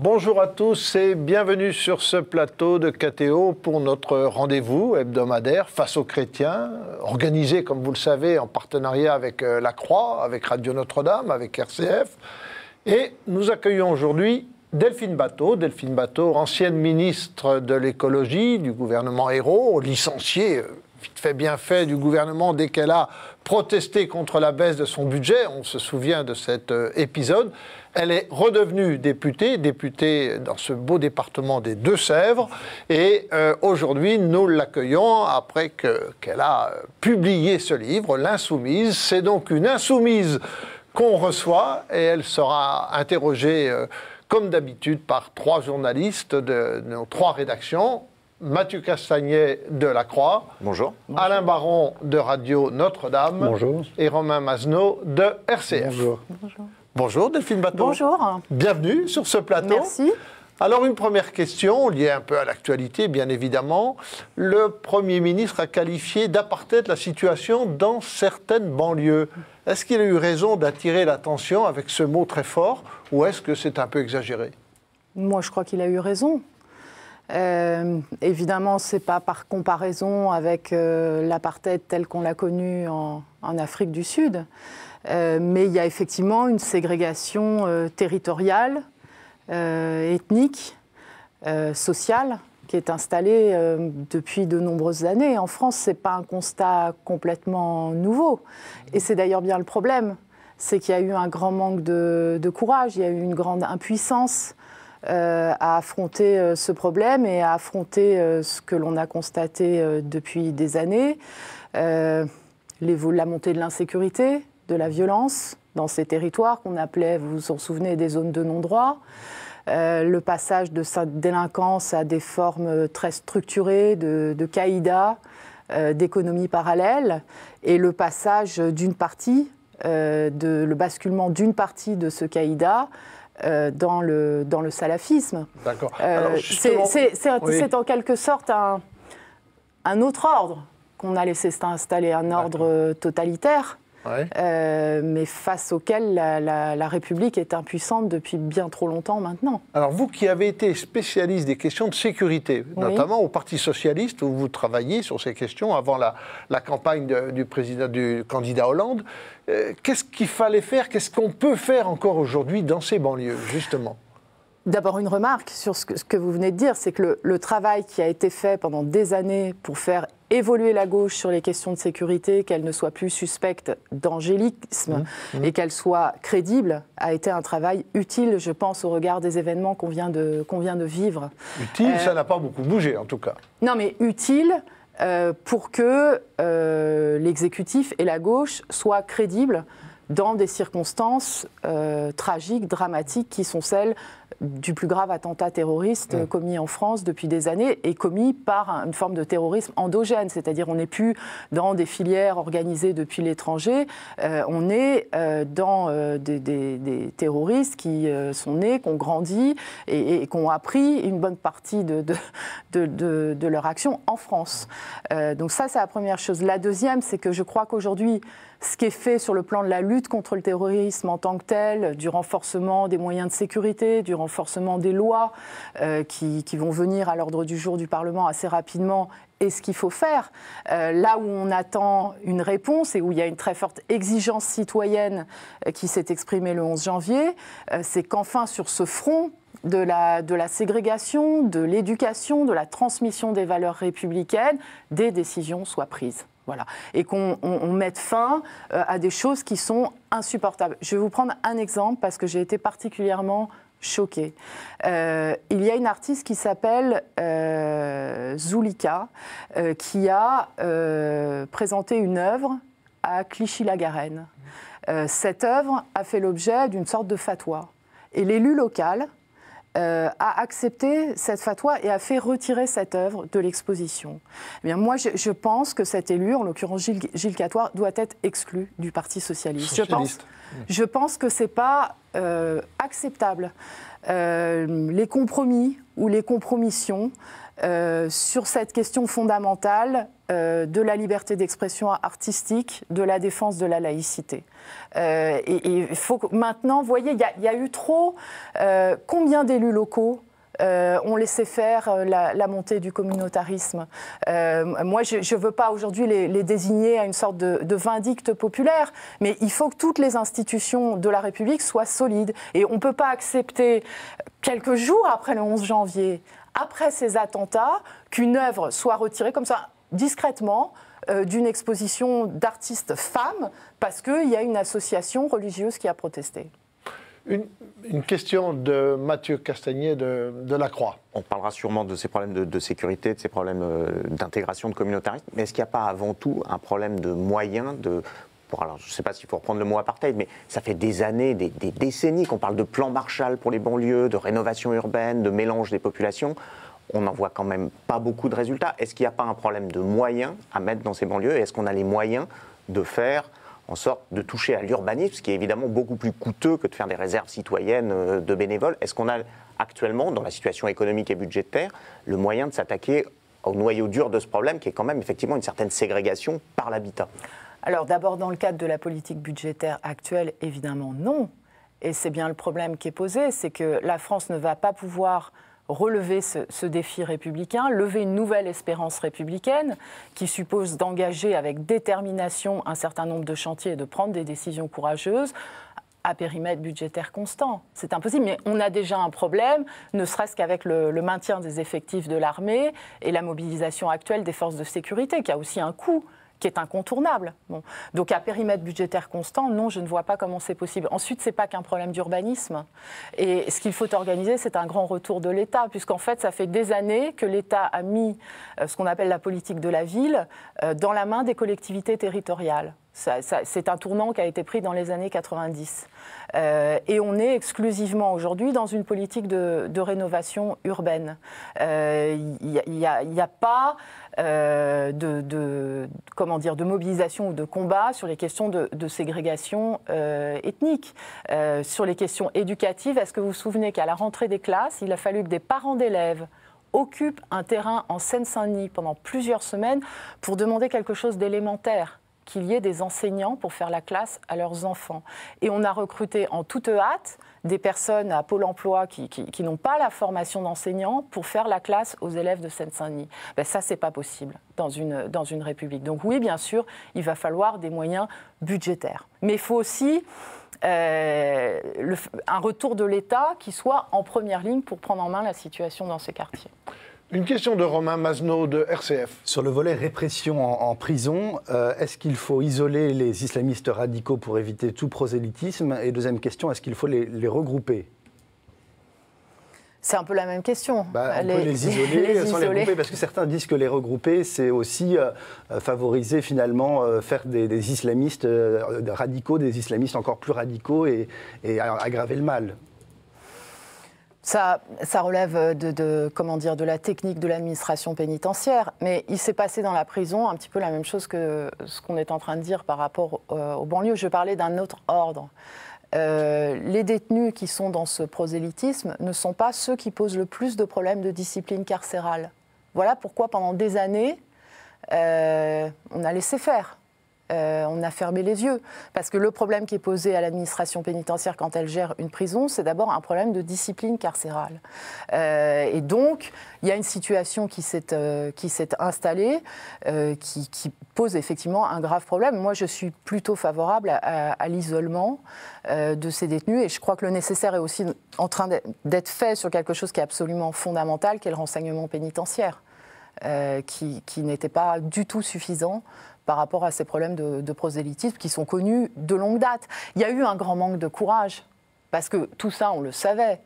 Bonjour à tous et bienvenue sur ce plateau de KTO pour notre rendez-vous hebdomadaire face aux chrétiens, organisé, comme vous le savez, en partenariat avec La Croix, avec Radio Notre-Dame, avec RCF. Et nous accueillons aujourd'hui Delphine Batho, ancienne ministre de l'écologie du gouvernement Ayrault, licenciée vite fait bien fait du gouvernement dès qu'elle a protesté contre la baisse de son budget. On se souvient de cet épisode. Elle est redevenue députée dans ce beau département des Deux-Sèvres. Et aujourd'hui, nous l'accueillons après qu'elle a publié ce livre, L'Insoumise. C'est donc une insoumise qu'on reçoit et elle sera interrogée comme d'habitude par 3 journalistes de nos 3 rédactions. Mathieu Castagnet de La Croix. Bonjour. Alain Baron de Radio Notre-Dame. Bonjour. Et Romain Masneau de RCF. Bonjour. Bonjour. Bonjour Delphine Batho. Bonjour. Bienvenue sur ce plateau. Merci. Alors une première question, liée un peu à l'actualité bien évidemment. Le Premier ministre a qualifié d'apartheid la situation dans certaines banlieues. Est-ce qu'il a eu raison d'attirer l'attention avec ce mot très fort ou est-ce que c'est un peu exagéré? Moi, je crois qu'il a eu raison. Évidemment, ce n'est pas par comparaison avec l'apartheid tel qu'on l'a connu en Afrique du Sud, mais il y a effectivement une ségrégation territoriale, ethnique, sociale, qui est installée depuis de nombreuses années. En France, ce n'est pas un constat complètement nouveau. Et c'est d'ailleurs bien le problème, c'est qu'il y a eu un grand manque de courage, il y a eu une grande impuissance à affronter ce problème et à affronter ce que l'on a constaté depuis des années, la montée de l'insécurité, de la violence dans ces territoires qu'on appelait, vous vous en souvenez, des zones de non-droit, le passage de cette délinquance à des formes très structurées de caïda, d'économie parallèle, et le passage d'une partie, le basculement d'une partie de ce caïda dans le salafisme. D'accord. C'est en quelque sorte un autre ordre qu'on a laissé s'installer, un ordre totalitaire, mais face auquel la République est impuissante depuis bien trop longtemps maintenant. Alors vous qui avez été spécialiste des questions de sécurité, notamment au Parti Socialiste, où vous travailliez sur ces questions avant la campagne du candidat Hollande, qu'est-ce qu'il fallait faire, qu'est-ce qu'on peut faire encore aujourd'hui dans ces banlieues, justement? D'abord, une remarque sur ce que vous venez de dire, c'est que le travail qui a été fait pendant des années pour faire évoluer la gauche sur les questions de sécurité, qu'elle ne soit plus suspecte d'angélisme et qu'elle soit crédible, a été un travail utile, je pense, au regard des événements qu'on vient de vivre. Utile, ça n'a pas beaucoup bougé, en tout cas. Non, mais utile pour que l'exécutif et la gauche soient crédibles dans des circonstances tragiques, dramatiques, qui sont celles du plus grave attentat terroriste commis en France depuis des années et commis par une forme de terrorisme endogène, c'est-à-dire on n'est plus dans des filières organisées depuis l'étranger, on est dans des terroristes qui sont nés, qui ont grandi et qui ont appris une bonne partie de leur action en France. Donc ça, c'est la première chose. La deuxième, c'est que je crois qu'aujourd'hui, ce qui est fait sur le plan de la lutte contre le terrorisme en tant que tel, du renforcement des moyens de sécurité, du renforcement des lois qui vont venir à l'ordre du jour du Parlement assez rapidement, et ce qu'il faut faire. Là où on attend une réponse et où il y a une très forte exigence citoyenne qui s'est exprimée le 11 janvier, c'est qu'enfin sur ce front de la ségrégation, de l'éducation, de la transmission des valeurs républicaines, des décisions soient prises. Voilà. Et qu'on mette fin à des choses qui sont insupportables. Je vais vous prendre un exemple parce que j'ai été particulièrement choquée. Il y a une artiste qui s'appelle Zulika qui a présenté une œuvre à Clichy-la-Garenne. Cette œuvre a fait l'objet d'une sorte de fatwa. Et l'élu local a accepté cette fatwa et a fait retirer cette œuvre de l'exposition. Eh bien, moi, je pense que cet élu, en l'occurrence Gilles Catoire, doit être exclu du Parti socialiste. Je pense que ce n'est pas acceptable. Les compromis ou les compromissions sur cette question fondamentale de la liberté d'expression artistique, de la défense de la laïcité. Et il faut maintenant, vous voyez, il y a eu trop... combien d'élus locaux ont laissé faire la montée du communautarisme. Moi, je ne veux pas aujourd'hui les désigner à une sorte de vindicte populaire, mais il faut que toutes les institutions de la République soient solides. Et on ne peut pas accepter, quelques jours après le 11 janvier, après ces attentats, qu'une œuvre soit retirée comme ça, discrètement, d'une exposition d'artistes femmes, parce qu'il y a une association religieuse qui a protesté. Une question de Mathieu Castagnet de La Croix. On parlera sûrement de ces problèmes de sécurité, de ces problèmes d'intégration de communautarisme, mais est-ce qu'il n'y a pas avant tout un problème de moyens alors, je ne sais pas s'il faut reprendre le mot apartheid, mais ça fait des années, des décennies qu'on parle de plan Marshall pour les banlieues, de rénovation urbaine, de mélange des populations. On n'en voit quand même pas beaucoup de résultats. Est-ce qu'il n'y a pas un problème de moyens à mettre dans ces banlieues? Et est-ce qu'on a les moyens de faire en sorte de toucher à l'urbanisme, ce qui est évidemment beaucoup plus coûteux que de faire des réserves citoyennes de bénévoles? Est-ce qu'on a actuellement, dans la situation économique et budgétaire, le moyen de s'attaquer au noyau dur de ce problème, qui est quand même effectivement une certaine ségrégation par l'habitat? Alors d'abord, dans le cadre de la politique budgétaire actuelle, évidemment non. Et c'est bien le problème qui est posé, c'est que la France ne va pas pouvoir relever ce défi républicain, lever une nouvelle espérance républicaine qui suppose d'engager avec détermination un certain nombre de chantiers et de prendre des décisions courageuses à périmètre budgétaire constant. C'est impossible, mais on a déjà un problème, ne serait-ce qu'avec le maintien des effectifs de l'armée et la mobilisation actuelle des forces de sécurité, qui a aussi un coût qui est incontournable. Bon. Donc à périmètre budgétaire constant, non, je ne vois pas comment c'est possible. Ensuite, ce n'est pas qu'un problème d'urbanisme. Et ce qu'il faut organiser, c'est un grand retour de l'État, puisqu'en fait, ça fait des années que l'État a mis ce qu'on appelle la politique de la ville dans la main des collectivités territoriales. C'est un tournant qui a été pris dans les années 90. Et on est exclusivement aujourd'hui dans une politique de rénovation urbaine. Il n'y a pas de mobilisation ou de combat sur les questions de ségrégation ethnique. Sur les questions éducatives, est-ce que vous vous souvenez qu'à la rentrée des classes, il a fallu que des parents d'élèves occupent un terrain en Seine-Saint-Denis pendant plusieurs semaines pour demander quelque chose d'élémentaire, qu'il y ait des enseignants pour faire la classe à leurs enfants. Et on a recruté en toute hâte des personnes à Pôle emploi qui n'ont pas la formation d'enseignants pour faire la classe aux élèves de Seine-Saint-Denis. Ben ça, c'est pas possible dans une République. Donc oui, bien sûr, il va falloir des moyens budgétaires. Mais il faut aussi un retour de l'État qui soit en première ligne pour prendre en main la situation dans ces quartiers. Une question de Romain Mazneau de RCF. Sur le volet répression en prison, est-ce qu'il faut isoler les islamistes radicaux pour éviter tout prosélytisme? Et deuxième question, est-ce qu'il faut les regrouper? C'est un peu la même question. On peut les isoler sans les regrouper, parce que certains disent que les regrouper, c'est aussi favoriser finalement, faire des islamistes radicaux, des islamistes encore plus radicaux et aggraver le mal. Ça relève de la technique de l'administration pénitentiaire, mais il s'est passé dans la prison un petit peu la même chose que ce qu'on est en train de dire par rapport aux banlieues. Je parlais d'un autre ordre. Les détenus qui sont dans ce prosélytisme ne sont pas ceux qui posent le plus de problèmes de discipline carcérale. Voilà pourquoi pendant des années, on a laissé faire. On a fermé les yeux. Parce que le problème qui est posé à l'administration pénitentiaire quand elle gère une prison, c'est d'abord un problème de discipline carcérale. Et donc, il y a une situation qui s'est installée, qui pose effectivement un grave problème. Moi, je suis plutôt favorable à l'isolement de ces détenus. Et je crois que le nécessaire est aussi en train d'être fait sur quelque chose qui est absolument fondamental, qui est le renseignement pénitentiaire, qui n'était pas du tout suffisant par rapport à ces problèmes de prosélytisme qui sont connus de longue date. Il y a eu un grand manque de courage, parce que tout ça, on le savait.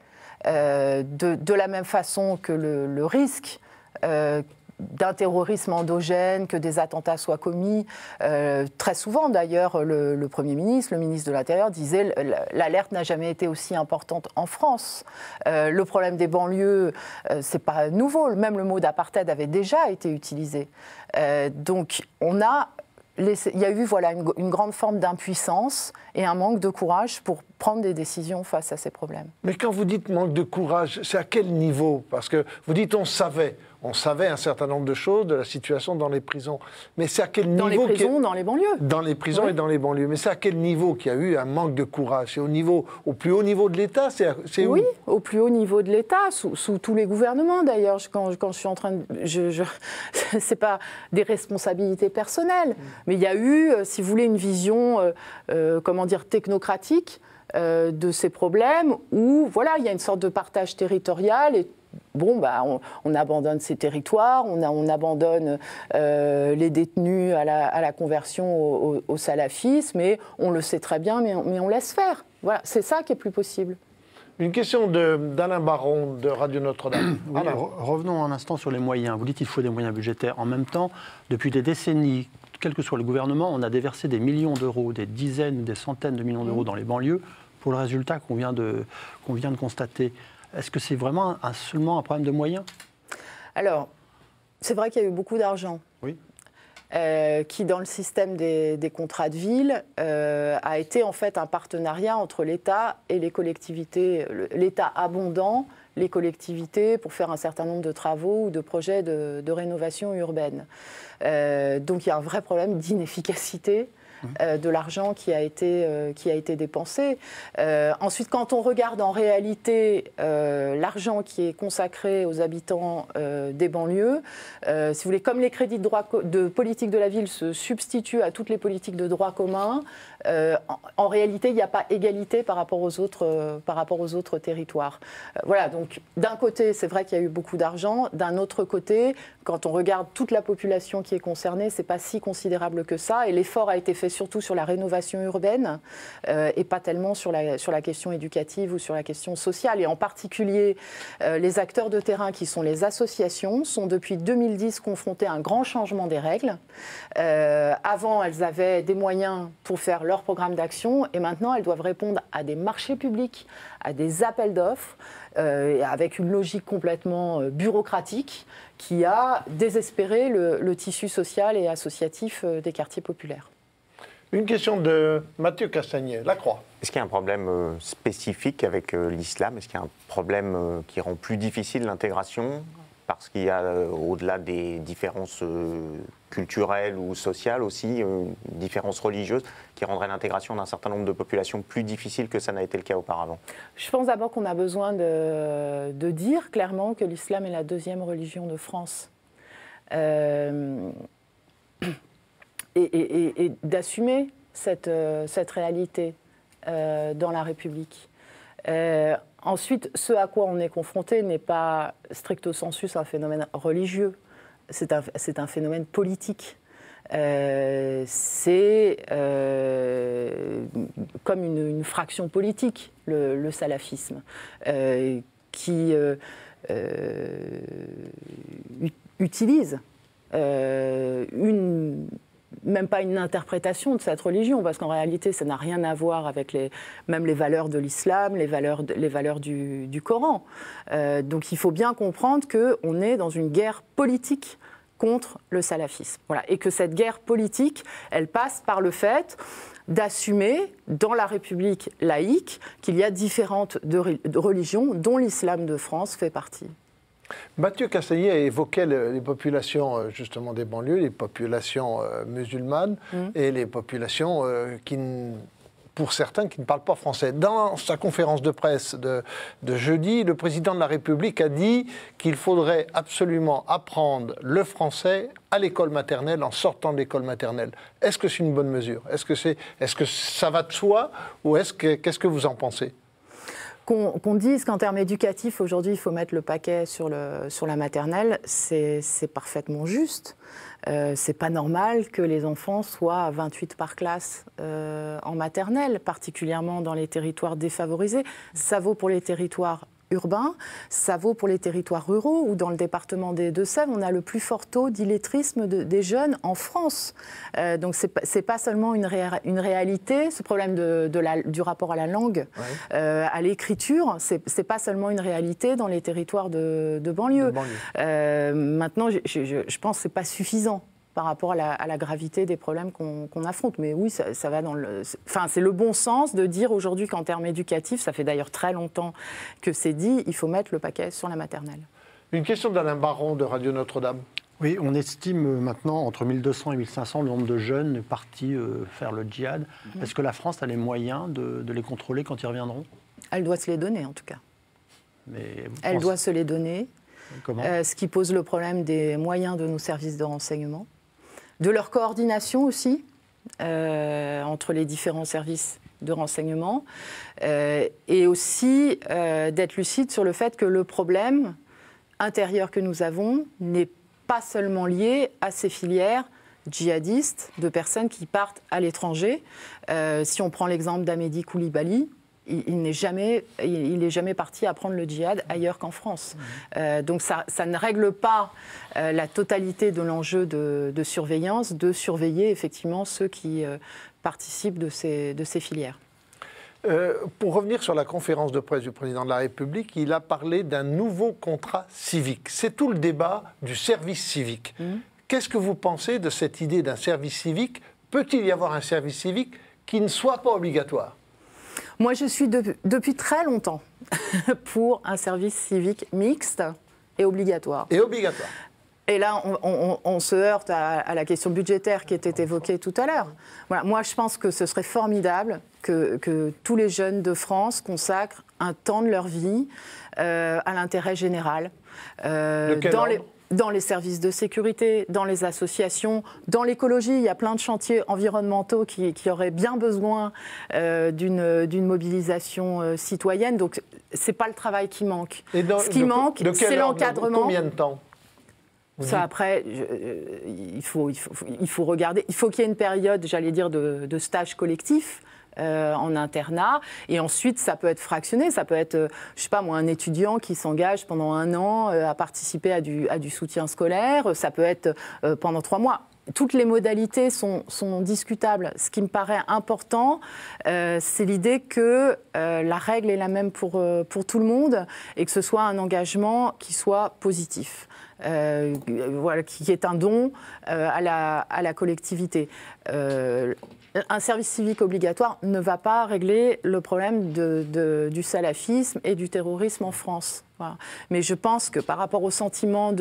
De la même façon que le risque d'un terrorisme endogène, que des attentats soient commis. Très souvent, d'ailleurs, le Premier ministre, le ministre de l'Intérieur disait « l'alerte n'a jamais été aussi importante en France ». Le problème des banlieues, c'est pas nouveau. Même le mot d'apartheid avait déjà été utilisé. Donc, il y a eu une grande forme d'impuissance et un manque de courage pour prendre des décisions face à ces problèmes. Mais quand vous dites manque de courage, c'est à quel niveau? Parce que vous dites on savait on savait un certain nombre de choses de la situation dans les prisons. Mais c'est à quel niveau... Dans les prisons, dans les banlieues. Dans les prisons et dans les banlieues. Mais c'est à quel niveau qu'il y a eu un manque de courage? C'est au plus haut niveau de l'État? Oui, au plus haut niveau de l'État, sous tous les gouvernements d'ailleurs. Quand je suis en train de... c'est pas des responsabilités personnelles, mais il y a eu, si vous voulez, une vision, technocratique de ces problèmes où, voilà, il y a une sorte de partage territorial et bon, on abandonne ces territoires, on abandonne les détenus à la conversion au salafisme, et on le sait très bien, mais on laisse faire. Voilà, c'est ça qui est plus possible. Une question d'Alain Baron de Radio Notre-Dame. Oui, revenons un instant sur les moyens. Vous dites qu'il faut des moyens budgétaires. En même temps, depuis des décennies, quel que soit le gouvernement, on a déversé des millions d'euros, des dizaines, des centaines de millions d'euros dans les banlieues pour le résultat qu'on vient de constater. Est-ce que c'est vraiment seulement un problème de moyens? Alors, c'est vrai qu'il y a eu beaucoup d'argent. Oui. Qui, dans le système des contrats de ville, a été en fait un partenariat entre l'État et les collectivités. L'État abondant les collectivités pour faire un certain nombre de travaux ou de projets de rénovation urbaine. Donc il y a un vrai problème d'inefficacité de l'argent qui a été dépensé. Ensuite, quand on regarde en réalité l'argent qui est consacré aux habitants des banlieues, si vous voulez, comme les crédits de politique de la ville se substituent à toutes les politiques de droit commun, en réalité, il n'y a pas égalité par rapport aux autres territoires. Voilà, donc d'un côté, c'est vrai qu'il y a eu beaucoup d'argent. D'un autre côté, quand on regarde toute la population qui est concernée, ce n'est pas si considérable que ça. Et l'effort a été fait surtout sur la rénovation urbaine et pas tellement sur la question éducative ou sur la question sociale. Et en particulier, les acteurs de terrain qui sont les associations sont depuis 2010 confrontés à un grand changement des règles. Avant, elles avaient des moyens pour faire leur programme d'action et maintenant, elles doivent répondre à des marchés publics, à des appels d'offres, avec une logique complètement bureaucratique qui a désespéré le tissu social et associatif des quartiers populaires. Une question de Mathieu Castagnet, La Croix. Est-ce qu'il y a un problème spécifique avec l'islam? Est-ce qu'il y a un problème qui rend plus difficile l'intégration? Parce qu'il y a, au-delà des différences culturelles ou sociales aussi, différences religieuses qui rendraient l'intégration d'un certain nombre de populations plus difficile que ça n'a été le cas auparavant. Je pense d'abord qu'on a besoin de dire clairement que l'islam est la deuxième religion de France. Et d'assumer cette réalité dans la République. Ensuite, ce à quoi on est confronté n'est pas stricto sensu un phénomène religieux, c'est un phénomène politique. C'est comme une fraction politique, le salafisme, qui utilise même pas une interprétation de cette religion, parce qu'en réalité, ça n'a rien à voir avec même les valeurs de l'islam, les valeurs du Coran. Donc il faut bien comprendre qu'on est dans une guerre politique contre le salafisme. Voilà. Et que cette guerre politique, elle passe par le fait d'assumer dans la République laïque qu'il y a différentes religions, dont l'islam de France fait partie. Mathieu Castagnet évoquait les populations justement des banlieues, les populations musulmanes et les populations pour certains qui ne parlent pas français. Dans sa conférence de presse de jeudi, le président de la République a dit qu'il faudrait absolument apprendre le français à l'école maternelle, en sortant de l'école maternelle. Est-ce que c'est une bonne mesure? Est-ce que ça va de soi ou qu'est-ce que vous en pensez? Qu'on dise qu'en termes éducatifs, aujourd'hui, il faut mettre le paquet sur la maternelle, c'est parfaitement juste. C'est pas normal que les enfants soient à 28 par classe en maternelle, particulièrement dans les territoires défavorisés. Ça vaut pour les territoires urbains, ça vaut pour les territoires ruraux, où dans le département des Deux-Sèvres, on a le plus fort taux d'illettrisme des jeunes en France. Donc c'est pas seulement une réalité, ce problème du rapport à la langue, à l'écriture, c'est pas seulement une réalité dans les territoires de banlieue. Maintenant, je pense que c'est pas suffisant par rapport à la gravité des problèmes qu'on affronte. Mais oui, ça va dans le... Enfin, c'est le bon sens de dire aujourd'hui qu'en termes éducatifs, ça fait d'ailleurs très longtemps que c'est dit, il faut mettre le paquet sur la maternelle. Une question d'Alain Baron de Radio Notre-Dame. Oui, on estime maintenant entre 1200 et 1500 le nombre de jeunes partis faire le djihad. Est-ce que la France a les moyens de les contrôler quand ils reviendront? Elle doit se les donner, en tout cas. Elle doit se les donner. Comment ce qui pose le problème des moyens de nos services de renseignement, de leur coordination aussi, entre les différents services de renseignement, et aussi d'être lucide sur le fait que le problème intérieur que nous avons n'est pas seulement lié à ces filières djihadistes de personnes qui partent à l'étranger. Si on prend l'exemple d'Amédi Koulibaly, il n'est jamais parti apprendre le djihad ailleurs qu'en France. Donc ça ne règle pas la totalité de l'enjeu de surveillance, de surveiller effectivement ceux qui participent de ces filières. Pour revenir sur la conférence de presse du président de la République, il a parlé d'un nouveau contrat civique. C'est tout le débat du service civique. Qu'est-ce que vous pensez de cette idée d'un service civique? Peut-il y avoir un service civique qui ne soit pas obligatoire? Moi, je suis depuis très longtemps pour un service civique mixte et obligatoire. Et là, on se heurte à la question budgétaire qui était évoquée tout à l'heure. Voilà, moi, je pense que ce serait formidable que tous les jeunes de France consacrent un temps de leur vie à l'intérêt général. Dans les services de sécurité, dans les associations, dans l'écologie. Il y a plein de chantiers environnementaux qui auraient bien besoin d'une mobilisation citoyenne. Donc, ce n'est pas le travail qui manque. Ce qui manque, c'est l'encadrement. Combien de temps? Ça, après, il faut regarder. Il faut qu'il y ait une période, j'allais dire, de stage collectif. En internat, et ensuite ça peut être fractionné, ça peut être, je sais pas moi, un étudiant qui s'engage pendant 1 an à participer à du soutien scolaire, ça peut être pendant 3 mois. Toutes les modalités sont discutables. Ce qui me paraît important, c'est l'idée que la règle est la même pour tout le monde et que ce soit un engagement qui soit positif. Voilà, qui est un don à la collectivité. Un service civique obligatoire ne va pas régler le problème du salafisme et du terrorisme en France. Voilà. Mais je pense que par rapport au sentiment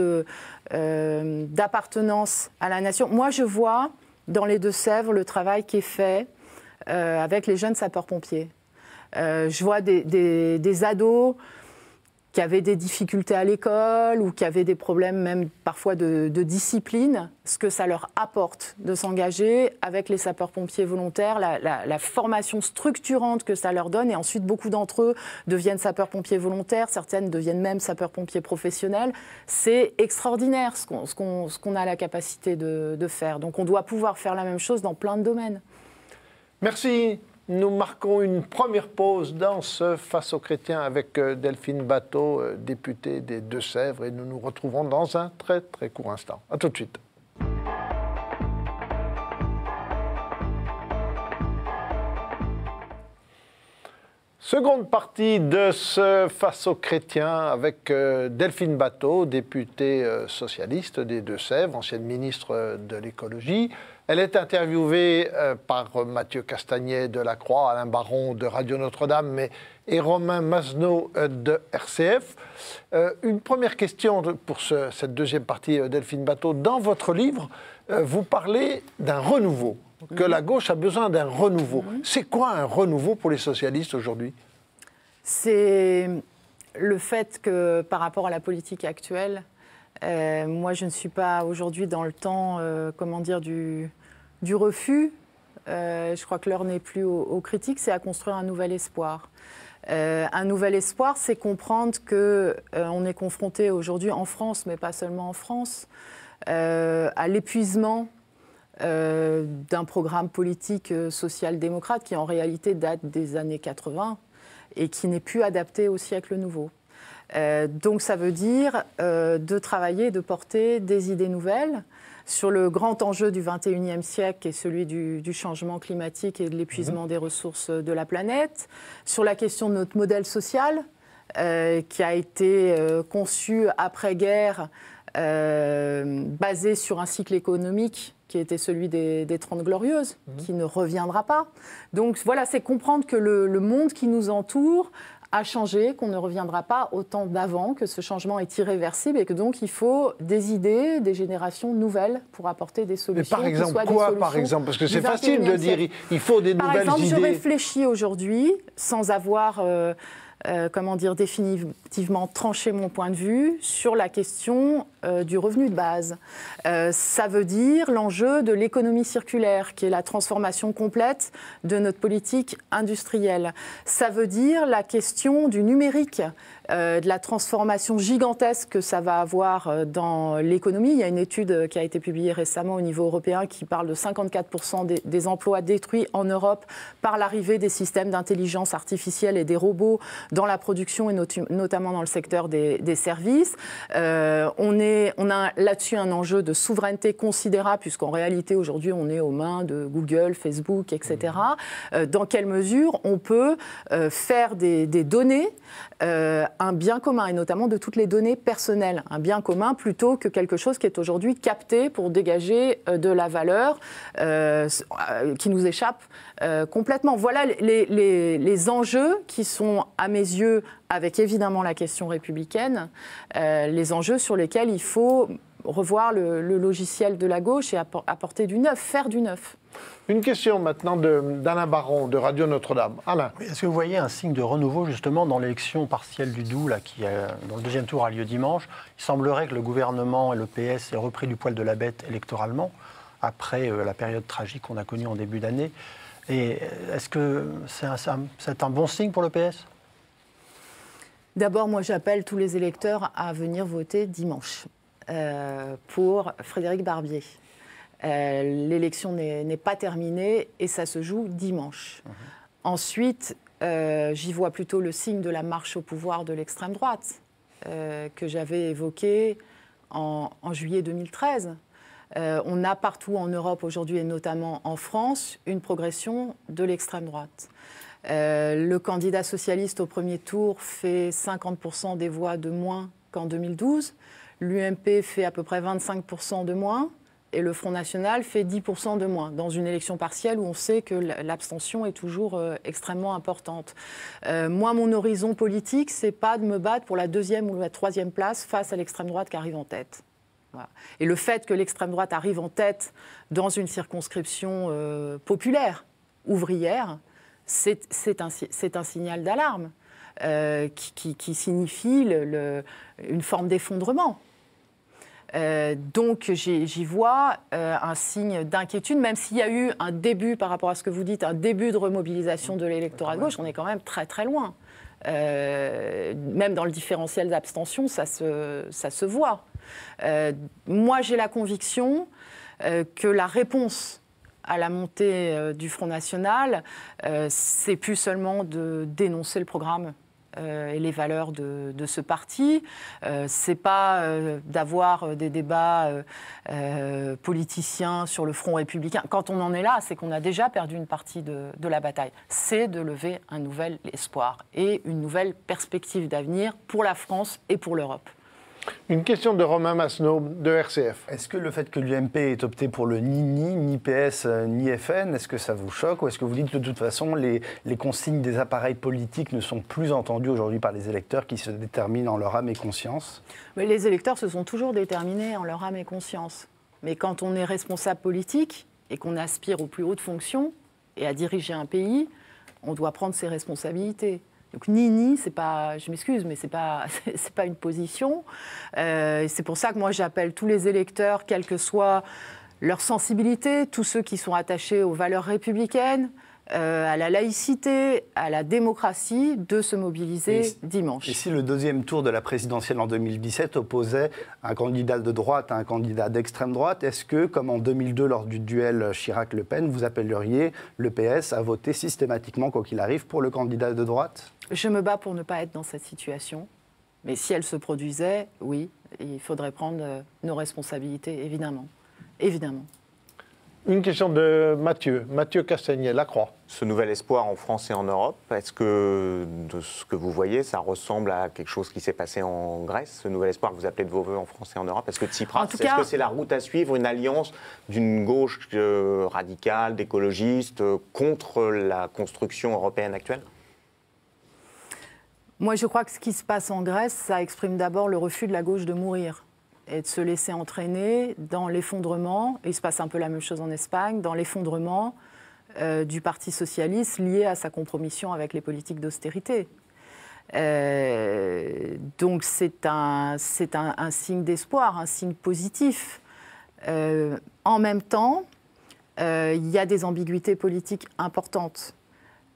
d'appartenance à la nation, moi je vois dans les Deux-Sèvres le travail qui est fait avec les jeunes sapeurs-pompiers. Je vois des ados qui avaient des difficultés à l'école ou qui avaient des problèmes même parfois de discipline, ce que ça leur apporte de s'engager avec les sapeurs-pompiers volontaires, la formation structurante que ça leur donne, et ensuite beaucoup d'entre eux deviennent sapeurs-pompiers volontaires, certaines deviennent même sapeurs-pompiers professionnels. C'est extraordinaire ce qu'on a la capacité de faire. Donc on doit pouvoir faire la même chose dans plein de domaines. Merci. Nous marquons une première pause dans ce Face aux chrétiens avec Delphine Batho, députée des Deux-Sèvres, et nous nous retrouvons dans un très très court instant. A tout de suite. Seconde partie de ce Face aux chrétiens avec Delphine Batho, députée socialiste des Deux-Sèvres, ancienne ministre de l'écologie. Elle est interviewée par Mathieu Castagnet de La Croix, Alain Baron de Radio Notre-Dame et Romain Masneau de RCF. Une première question pour cette deuxième partie, Delphine Batho. Dans votre livre, vous parlez d'un renouveau, que la gauche a besoin d'un renouveau. C'est quoi un renouveau pour les socialistes aujourd'hui? C'est le fait que par rapport à la politique actuelle, moi je ne suis pas aujourd'hui dans le temps, du refus. Je crois que l'heure n'est plus aux critiques, c'est à construire un nouvel espoir. Un nouvel espoir, c'est comprendre qu'on est confronté aujourd'hui en France, mais pas seulement en France, à l'épuisement d'un programme politique social-démocrate qui en réalité date des années 80 et qui n'est plus adapté au siècle nouveau. Donc ça veut dire de travailler, de porter des idées nouvelles sur le grand enjeu du XXIe siècle, qui est celui du changement climatique et de l'épuisement des ressources de la planète, sur la question de notre modèle social, qui a été conçu après-guerre, basé sur un cycle économique qui était celui des 30 Glorieuses, qui ne reviendra pas. Donc voilà, c'est comprendre que le monde qui nous entoure a changé, qu'on ne reviendra pas au temps d'avant, que ce changement est irréversible et que donc il faut des idées, des générations nouvelles pour apporter des solutions. Mais par exemple, quoi par exemple? Parce que c'est facile de dire il faut des nouvelles idées. Par exemple, je réfléchis aujourd'hui, sans avoir définitivement tranché mon point de vue, sur la question du revenu de base. Ça veut dire l'enjeu de l'économie circulaire, qui est la transformation complète de notre politique industrielle. Ça veut dire la question du numérique, de la transformation gigantesque que ça va avoir dans l'économie. Il y a une étude qui a été publiée récemment au niveau européen qui parle de 54% des emplois détruits en Europe par l'arrivée des systèmes d'intelligence artificielle et des robots dans la production et notamment dans le secteur des services. On a là-dessus un enjeu de souveraineté considérable puisqu'en réalité aujourd'hui on est aux mains de Google, Facebook, etc. Dans quelle mesure on peut faire des données un bien commun, et notamment de toutes les données personnelles, un bien commun plutôt que quelque chose qui est aujourd'hui capté pour dégager de la valeur qui nous échappe complètement. Voilà les enjeux qui sont, à mes yeux, avec évidemment la question républicaine, les enjeux sur lesquels il faut revoir le logiciel de la gauche et apporter du neuf, faire du neuf. Une question maintenant d'Alain Baron, de Radio Notre-Dame. Alain. Est-ce que vous voyez un signe de renouveau justement dans l'élection partielle du Doubs, là, dont le deuxième tour a lieu dimanche? Il semblerait que le gouvernement et le PS aient repris du poil de la bête électoralement, après la période tragique qu'on a connue en début d'année. Et est-ce que c'est un bon signe pour le PS? D'abord, moi j'appelle tous les électeurs à venir voter dimanche pour Frédéric Barbier. L'élection n'est pas terminée et ça se joue dimanche. Ensuite, j'y vois plutôt le signe de la marche au pouvoir de l'extrême droite que j'avais évoqué en juillet 2013. On a partout en Europe aujourd'hui et notamment en France une progression de l'extrême droite. Le candidat socialiste au premier tour fait 50% des voix de moins qu'en 2012. L'UMP fait à peu près 25% de moins. Et le Front National fait 10% de moins, dans une élection partielle où on sait que l'abstention est toujours extrêmement importante. Moi, mon horizon politique, c'est pas de me battre pour la deuxième ou la troisième place face à l'extrême droite qui arrive en tête. Voilà. Et le fait que l'extrême droite arrive en tête dans une circonscription populaire, ouvrière, c'est un signal d'alarme qui signifie une forme d'effondrement. Donc j'y vois un signe d'inquiétude, même s'il y a eu un début, par rapport à ce que vous dites, un début de remobilisation de l'électorat de gauche, on est quand même très très loin. Même dans le différentiel d'abstention, ça se voit. Moi j'ai la conviction que la réponse à la montée du Front National, c'est plus seulement de dénoncer le programme et les valeurs de ce parti. C'est pas d'avoir des débats politiciens sur le front républicain. Quand on en est là, c'est qu'on a déjà perdu une partie de la bataille. C'est de lever un nouvel espoir et une nouvelle perspective d'avenir pour la France et pour l'Europe. Une question de Romain Masneau, de RCF. Est-ce que le fait que l'UMP ait opté pour le ni PS, ni FN, est-ce que ça vous choque? Ou est-ce que vous dites que de toute façon, les consignes des appareils politiques ne sont plus entendues aujourd'hui par les électeurs qui se déterminent en leur âme et conscience? Mais les électeurs se sont toujours déterminés en leur âme et conscience. Mais quand on est responsable politique et qu'on aspire aux plus hautes fonctions et à diriger un pays, on doit prendre ses responsabilités. Donc ni, c'est pas, je m'excuse, mais c'est pas une position. C'est pour ça que moi j'appelle tous les électeurs, quelle que soit leur sensibilité, tous ceux qui sont attachés aux valeurs républicaines, à la laïcité, à la démocratie, de se mobiliser dimanche. Et si le deuxième tour de la présidentielle en 2017 opposait un candidat de droite à un candidat d'extrême droite, est-ce que, comme en 2002 lors du duel Chirac-Le Pen, vous appelleriez le PS à voter systématiquement, quoi qu'il arrive, pour le candidat de droite? Je me bats pour ne pas être dans cette situation. Mais si elle se produisait, oui, il faudrait prendre nos responsabilités, évidemment. Évidemment. Une question de Mathieu Castagnet, La Croix. Ce nouvel espoir en France et en Europe, est-ce que, de ce que vous voyez, ça ressemble à quelque chose qui s'est passé en Grèce, ce nouvel espoir que vous appelez de vos voeux en France et en Europe? Est-ce que Tsipras, est-ce que c'est la route à suivre, une alliance d'une gauche radicale, d'écologistes, contre la construction européenne actuelle? Moi, je crois que ce qui se passe en Grèce, ça exprime d'abord le refus de la gauche de mourir et de se laisser entraîner dans l'effondrement, et il se passe un peu la même chose en Espagne, dans l'effondrement du Parti socialiste lié à sa compromission avec les politiques d'austérité. Donc c'est un signe d'espoir, un signe positif. En même temps, il y a des ambiguïtés politiques importantes.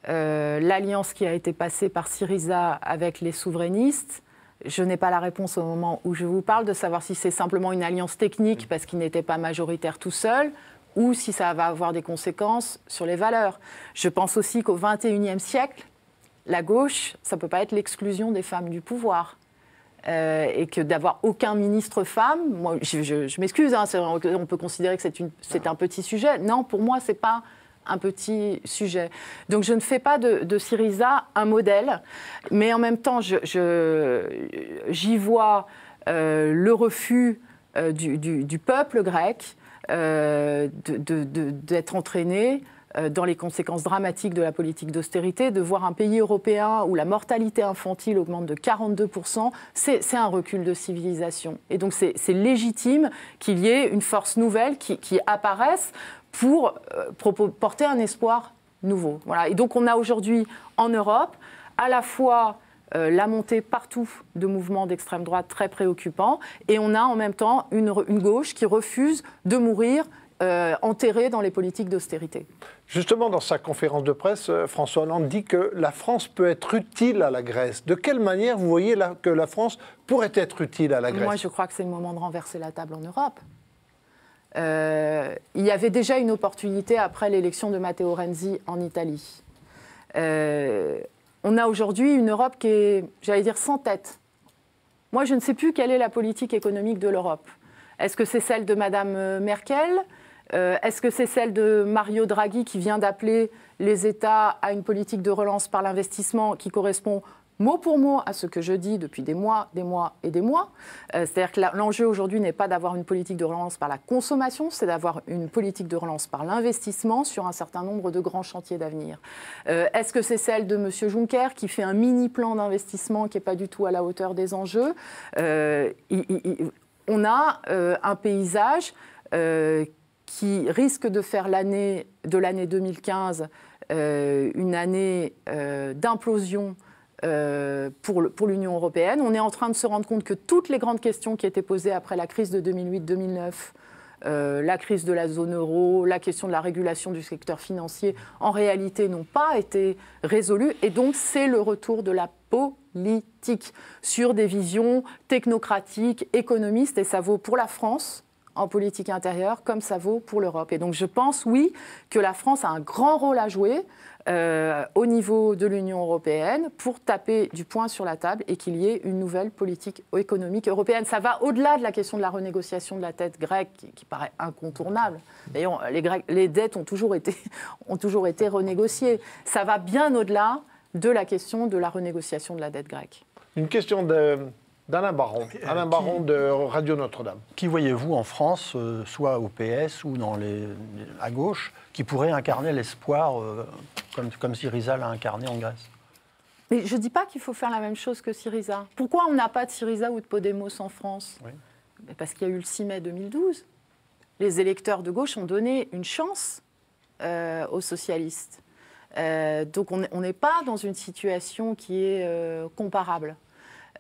L'alliance qui a été passée par Syriza avec les souverainistes, je n'ai pas la réponse au moment où je vous parle de savoir si c'est simplement une alliance technique parce qu'il n'était pas majoritaire tout seul, ou si ça va avoir des conséquences sur les valeurs. Je pense aussi qu'au XXIe siècle, la gauche, ça ne peut pas être l'exclusion des femmes du pouvoir. Et que d'avoir aucun ministre femme, moi, je m'excuse, hein, on peut considérer que c'est un petit sujet. Non, pour moi, ce n'est pas un petit sujet. Donc je ne fais pas de Syriza un modèle, mais en même temps, j'y vois le refus du peuple grec d'être entraîné dans les conséquences dramatiques de la politique d'austérité, de voir un pays européen où la mortalité infantile augmente de 42%, c'est un recul de civilisation. Et donc c'est légitime qu'il y ait une force nouvelle qui apparaisse pour porter un espoir nouveau. Voilà. Et donc on a aujourd'hui en Europe à la fois la montée partout de mouvements d'extrême droite très préoccupants, et on a en même temps une gauche qui refuse de mourir enterrée dans les politiques d'austérité. Justement, dans sa conférence de presse, François Hollande dit que la France peut être utile à la Grèce. De quelle manière vous voyez que la France pourrait être utile à la Grèce? Moi, je crois que c'est le moment de renverser la table en Europe. Il y avait déjà une opportunité après l'élection de Matteo Renzi en Italie. On a aujourd'hui une Europe qui est, j'allais dire, sans tête. Moi, je ne sais plus quelle est la politique économique de l'Europe. Est-ce que c'est celle de Mme Merkel ? Est-ce que c'est celle de Mario Draghi qui vient d'appeler les États à une politique de relance par l'investissement qui correspond mot pour mot à ce que je dis depuis des mois et des mois. C'est-à-dire que l'enjeu aujourd'hui n'est pas d'avoir une politique de relance par la consommation, c'est d'avoir une politique de relance par l'investissement sur un certain nombre de grands chantiers d'avenir. Est-ce que c'est celle de M. Juncker qui fait un mini-plan d'investissement qui n'est pas du tout à la hauteur des enjeux? On a un paysage qui risque de faire de l'année 2015 une année d'implosion pour l'Union européenne. On est en train de se rendre compte que toutes les grandes questions qui étaient posées après la crise de 2008-2009, la crise de la zone euro, la question de la régulation du secteur financier, en réalité n'ont pas été résolues. Et donc, c'est le retour de la politique sur des visions technocratiques, économistes, et ça vaut pour la France en politique intérieure comme ça vaut pour l'Europe. Et donc je pense, oui, que la France a un grand rôle à jouer au niveau de l'Union européenne pour taper du poing sur la table et qu'il y ait une nouvelle politique économique européenne. Ça va au-delà de la question de la renégociation de la dette grecque qui paraît incontournable. D'ailleurs, les dettes ont toujours été renégociées. Ça va bien au-delà de la question de la renégociation de la dette grecque. Une question d'Alain Baron, Alain Baron de Radio Notre-Dame. Qui voyez-vous en France, soit au PS ou à gauche, qui pourrait incarner l'espoir comme Syriza l'a incarné en Grèce? Mais je ne dis pas qu'il faut faire la même chose que Syriza. Pourquoi on n'a pas de Syriza ou de Podemos en France? Oui. Parce qu'il y a eu le 6 mai 2012. Les électeurs de gauche ont donné une chance aux socialistes. Donc on n'est pas dans une situation qui est comparable.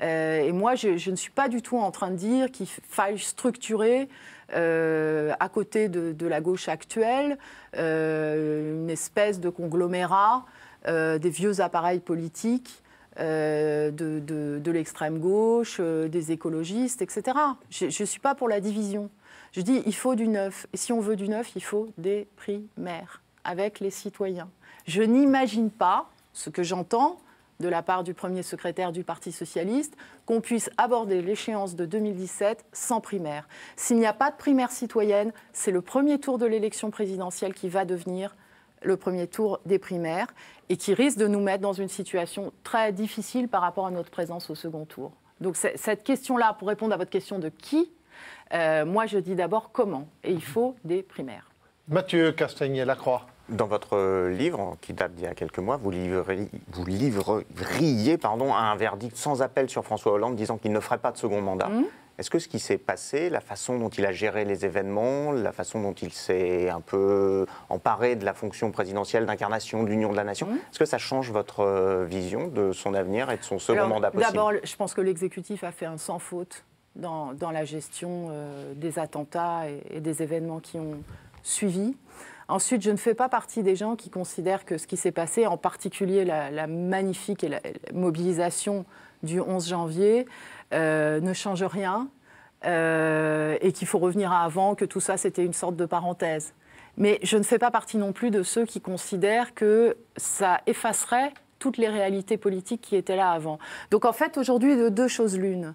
Et moi, je ne suis pas du tout en train de dire qu'il faille structurer à côté de la gauche actuelle une espèce de conglomérat des vieux appareils politiques de l'extrême gauche, des écologistes, etc. Je ne suis pas pour la division. Je dis il faut du neuf. Et si on veut du neuf, il faut des primaires avec les citoyens. Je n'imagine pas ce que j'entends de la part du premier secrétaire du Parti socialiste, qu'on puisse aborder l'échéance de 2017 sans primaire. S'il n'y a pas de primaire citoyenne, c'est le premier tour de l'élection présidentielle qui va devenir le premier tour des primaires et qui risque de nous mettre dans une situation très difficile par rapport à notre présence au second tour. Donc cette question-là, pour répondre à votre question de qui, moi je dis d'abord comment. Et il faut des primaires. Mathieu Castagnet-Lacroix. Dans votre livre, qui date d'il y a quelques mois, vous livreriez un verdict sans appel sur François Hollande, disant qu'il ne ferait pas de second mandat. Est-ce que ce qui s'est passé, la façon dont il a géré les événements, la façon dont il s'est un peu emparé de la fonction présidentielle d'incarnation de l'Union de la Nation, est-ce que ça change votre vision de son avenir et de son second mandat possible? D'abord, je pense que l'exécutif a fait un sans faute dans la gestion des attentats et des événements qui ont suivi. Ensuite, je ne fais pas partie des gens qui considèrent que ce qui s'est passé, en particulier la magnifique et la mobilisation du 11 janvier, ne change rien et qu'il faut revenir à avant, que tout ça c'était une sorte de parenthèse. Mais je ne fais pas partie non plus de ceux qui considèrent que ça effacerait toutes les réalités politiques qui étaient là avant. Donc en fait aujourd'hui, de deux choses l'une.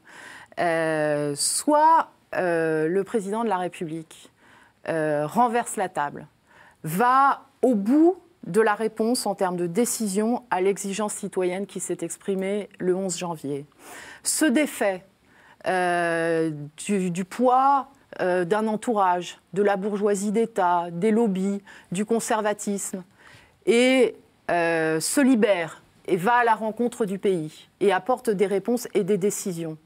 Soit le président de la République renverse la table, va au bout de la réponse en termes de décision à l'exigence citoyenne qui s'est exprimée le 11 janvier. Se défait du poids d'un entourage, de la bourgeoisie d'État, des lobbies, du conservatisme, et se libère et va à la rencontre du pays et apporte des réponses et des décisions.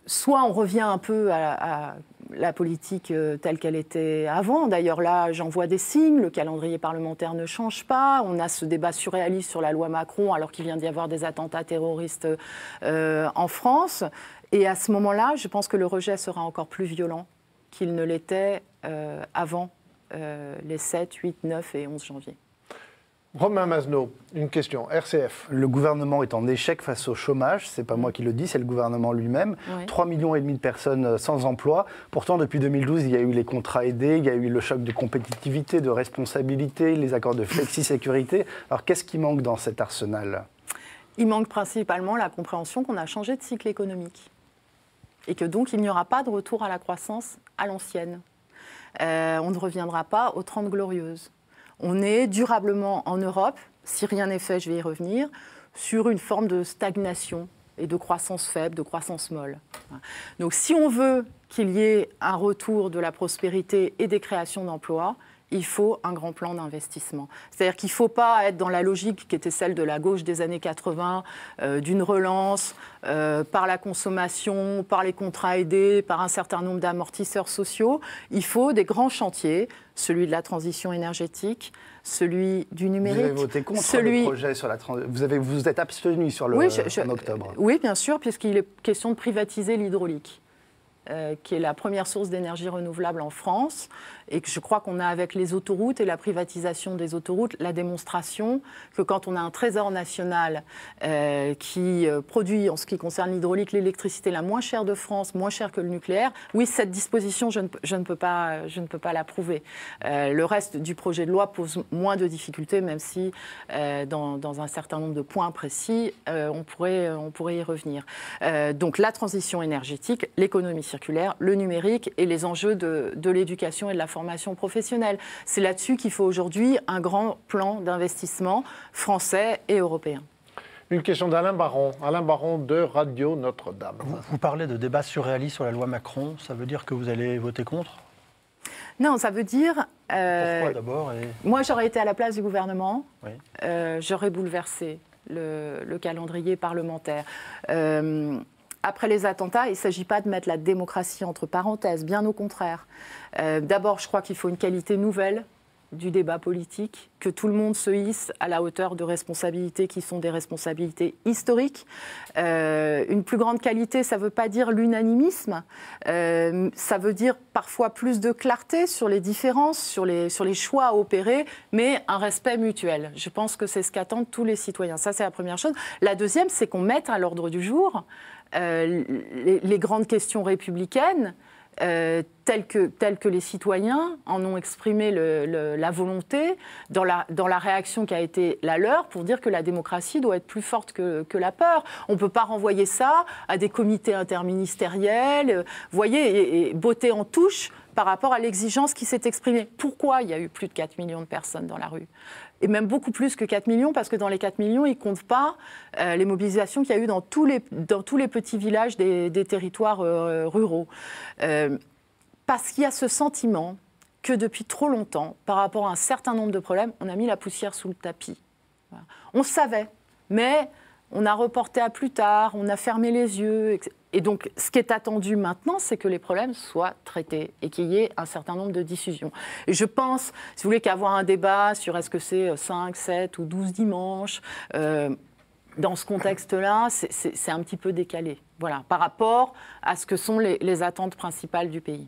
Soit on revient un peu à la politique telle qu'elle était avant. D'ailleurs, là, j'en vois des signes. Le calendrier parlementaire ne change pas. On a ce débat surréaliste sur la loi Macron, alors qu'il vient d'y avoir des attentats terroristes en France. Et à ce moment-là, je pense que le rejet sera encore plus violent qu'il ne l'était avant les 7, 8, 9 et 11 janvier. Romain Mazenot, une question. RCF. Le gouvernement est en échec face au chômage. Ce n'est pas moi qui le dis, c'est le gouvernement lui-même. Oui. 3,5 millions de personnes sans emploi. Pourtant, depuis 2012, il y a eu les contrats aidés, il y a eu le choc de compétitivité, de responsabilité, les accords de flexi-sécurité. Alors, qu'est-ce qui manque dans cet arsenal? Il manque principalement la compréhension qu'on a changé de cycle économique. Et que donc, il n'y aura pas de retour à la croissance à l'ancienne. On ne reviendra pas aux 30 glorieuses. On est durablement en Europe, si rien n'est fait, je vais y revenir, sur une forme de stagnation et de croissance faible, de croissance molle. Donc si on veut qu'il y ait un retour de la prospérité et des créations d'emplois, il faut un grand plan d'investissement. C'est-à-dire qu'il ne faut pas être dans la logique qui était celle de la gauche des années 80, d'une relance par la consommation, par les contrats aidés, par un certain nombre d'amortisseurs sociaux. Il faut des grands chantiers, celui de la transition énergétique, celui du numérique. Vous avez voté contre le projet sur la transition. Vous êtes abstenu sur le en octobre. Oui, bien sûr, puisqu'il est question de privatiser l'hydraulique. Qui est la première source d'énergie renouvelable en France, et que je crois qu'on a avec les autoroutes et la privatisation des autoroutes la démonstration que quand on a un trésor national qui produit, en ce qui concerne l'hydraulique, l'électricité la moins chère de France, moins chère que le nucléaire, oui, cette disposition, je ne peux pas l'approuver. Le reste du projet de loi pose moins de difficultés, même si dans un certain nombre de points précis, on pourrait y revenir. Donc la transition énergétique, l'économie circulaire, le numérique et les enjeux de l'éducation et de la formation professionnelle. C'est là-dessus qu'il faut aujourd'hui un grand plan d'investissement français et européen. Une question d'Alain Baron de Radio Notre-Dame. Vous parlez de débat surréaliste sur la loi Macron, ça veut dire que vous allez voter contre? Non, ça veut dire... Pourquoi d'abord Moi, j'aurais été à la place du gouvernement, oui. J'aurais bouleversé le calendrier parlementaire. Après les attentats, il ne s'agit pas de mettre la démocratie entre parenthèses, bien au contraire. D'abord, je crois qu'il faut une qualité nouvelle du débat politique, que tout le monde se hisse à la hauteur de responsabilités qui sont des responsabilités historiques. Une plus grande qualité, ça ne veut pas dire l'unanimisme, ça veut dire parfois plus de clarté sur les différences, sur les choix à opérer, mais un respect mutuel. Je pense que c'est ce qu'attendent tous les citoyens. Ça, c'est la première chose. La deuxième, c'est qu'on mette à l'ordre du jour les grandes questions républicaines, telles que les citoyens en ont exprimé la volonté dans la réaction qui a été la leur pour dire que la démocratie doit être plus forte que la peur. On ne peut pas renvoyer ça à des comités interministériels, voyez, et botter en touche par rapport à l'exigence qui s'est exprimée. Pourquoi il y a eu plus de 4 millions de personnes dans la rue ? Et même beaucoup plus que 4 millions, parce que dans les 4 millions, ils ne comptent pas les mobilisations qu'il y a eu dans tous les petits villages des territoires ruraux. Parce qu'il y a ce sentiment que depuis trop longtemps, par rapport à un certain nombre de problèmes, on a mis la poussière sous le tapis. Voilà. On savait, mais on a reporté à plus tard, on a fermé les yeux. Et donc, ce qui est attendu maintenant, c'est que les problèmes soient traités et qu'il y ait un certain nombre de diffusions. Et je pense, si vous voulez, qu'avoir un débat sur est-ce que c'est 5, 7 ou 12 dimanches, dans ce contexte-là, c'est un petit peu décalé, voilà, par rapport à ce que sont les attentes principales du pays.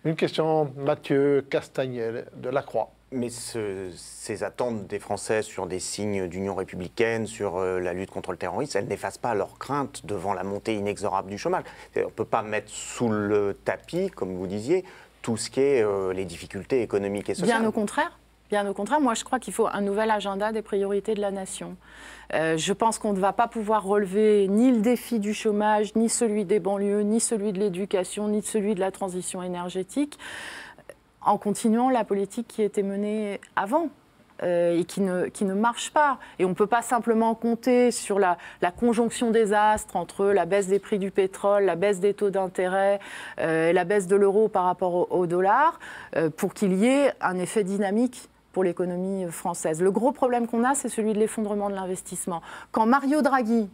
Une question, Mathieu Castagnel, de La Croix. Mais ces attentes des Français sur des signes d'union républicaine, sur la lutte contre le terrorisme, elles n'effacent pas leurs craintes devant la montée inexorable du chômage. On ne peut pas mettre sous le tapis, comme vous disiez, tout ce qui est les difficultés économiques et sociales. Bien au contraire. Bien au contraire, moi je crois qu'il faut un nouvel agenda des priorités de la nation. Je pense qu'on ne va pas pouvoir relever ni le défi du chômage, ni celui des banlieues, ni celui de l'éducation, ni celui de la transition énergétique, en continuant la politique qui était menée avant. Et qui ne marche pas. Et on ne peut pas simplement compter sur la conjonction des astres entre la baisse des prix du pétrole, la baisse des taux d'intérêt, la baisse de l'euro par rapport au dollar, pour qu'il y ait un effet dynamique pour l'économie française. Le gros problème qu'on a, c'est celui de l'effondrement de l'investissement. Quand Mario Draghi,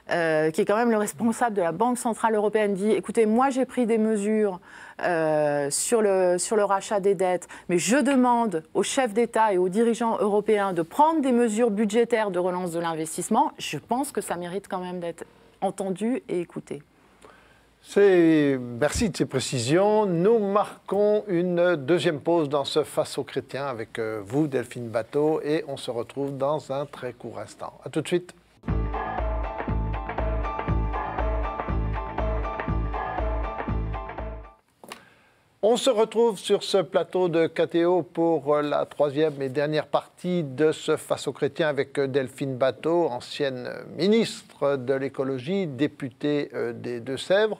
qui est quand même le responsable de la Banque Centrale Européenne, dit « Écoutez, moi j'ai pris des mesures sur le rachat des dettes, mais je demande aux chefs d'État et aux dirigeants européens de prendre des mesures budgétaires de relance de l'investissement », je pense que ça mérite quand même d'être entendu et écouté. Merci de ces précisions. Nous marquons une deuxième pause dans ce Face aux chrétiens avec vous, Delphine Batho, et on se retrouve dans un très court instant. A tout de suite. On se retrouve sur ce plateau de KTO pour la troisième et dernière partie de ce Face aux chrétiens avec Delphine Batho, ancienne ministre de l'écologie, députée des Deux-Sèvres.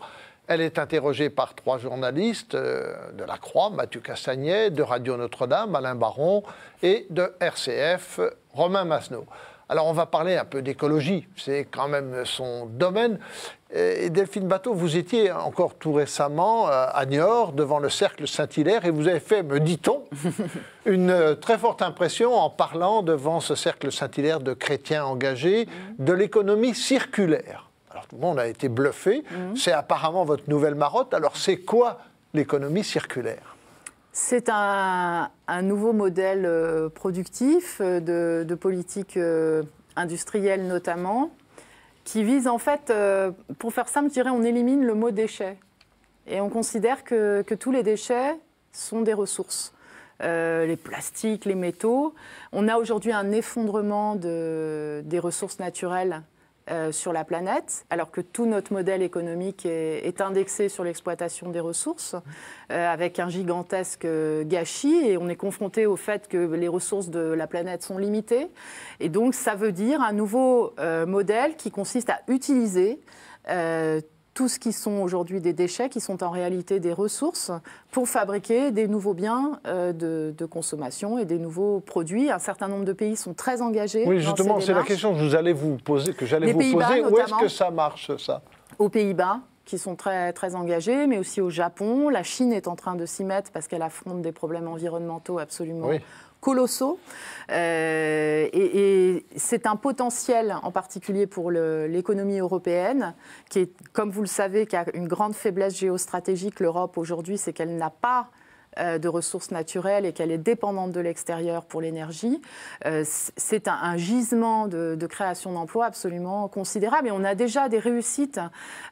Elle est interrogée par 3 journalistes de La Croix, Mathieu Castagnet, de Radio Notre-Dame, Alain Baron, et de RCF, Romain Masneau. Alors on va parler un peu d'écologie, c'est quand même son domaine. Et Delphine Batho, vous étiez encore tout récemment à Niort, devant le cercle Saint-Hilaire, et vous avez fait, me dit-on, une très forte impression en parlant devant ce cercle Saint-Hilaire de chrétiens engagés de l'économie circulaire. Alors tout le monde a été bluffé, c'est apparemment votre nouvelle marotte. Alors c'est quoi l'économie circulaire ? C'est un nouveau modèle productif, de politique industrielle notamment, qui vise en fait, pour faire simple, je dirais, on élimine le mot déchet. Et on considère que tous les déchets sont des ressources. Les plastiques, les métaux. On a aujourd'hui un effondrement des ressources naturelles sur la planète, alors que tout notre modèle économique est indexé sur l'exploitation des ressources, avec un gigantesque gâchis, et on est confronté au fait que les ressources de la planète sont limitées. Et donc ça veut dire un nouveau modèle qui consiste à utiliser tout ce qui sont aujourd'hui des déchets, qui sont en réalité des ressources, pour fabriquer des nouveaux biens de consommation et des nouveaux produits. Un certain nombre de pays sont très engagés. Oui, justement, c'est la question que vous poser. Où est-ce que ça marche, ça ? Aux Pays-Bas, qui sont très, très engagés, mais aussi au Japon. La Chine est en train de s'y mettre parce qu'elle affronte des problèmes environnementaux absolument colossaux. Et c'est un potentiel en particulier pour l'économie européenne, qui est, comme vous le savez, qui a une grande faiblesse géostratégique. L'Europe aujourd'hui, c'est qu'elle n'a pas de ressources naturelles et qu'elle est dépendante de l'extérieur pour l'énergie. C'est un gisement de création d'emplois absolument considérable. Et on a déjà des réussites.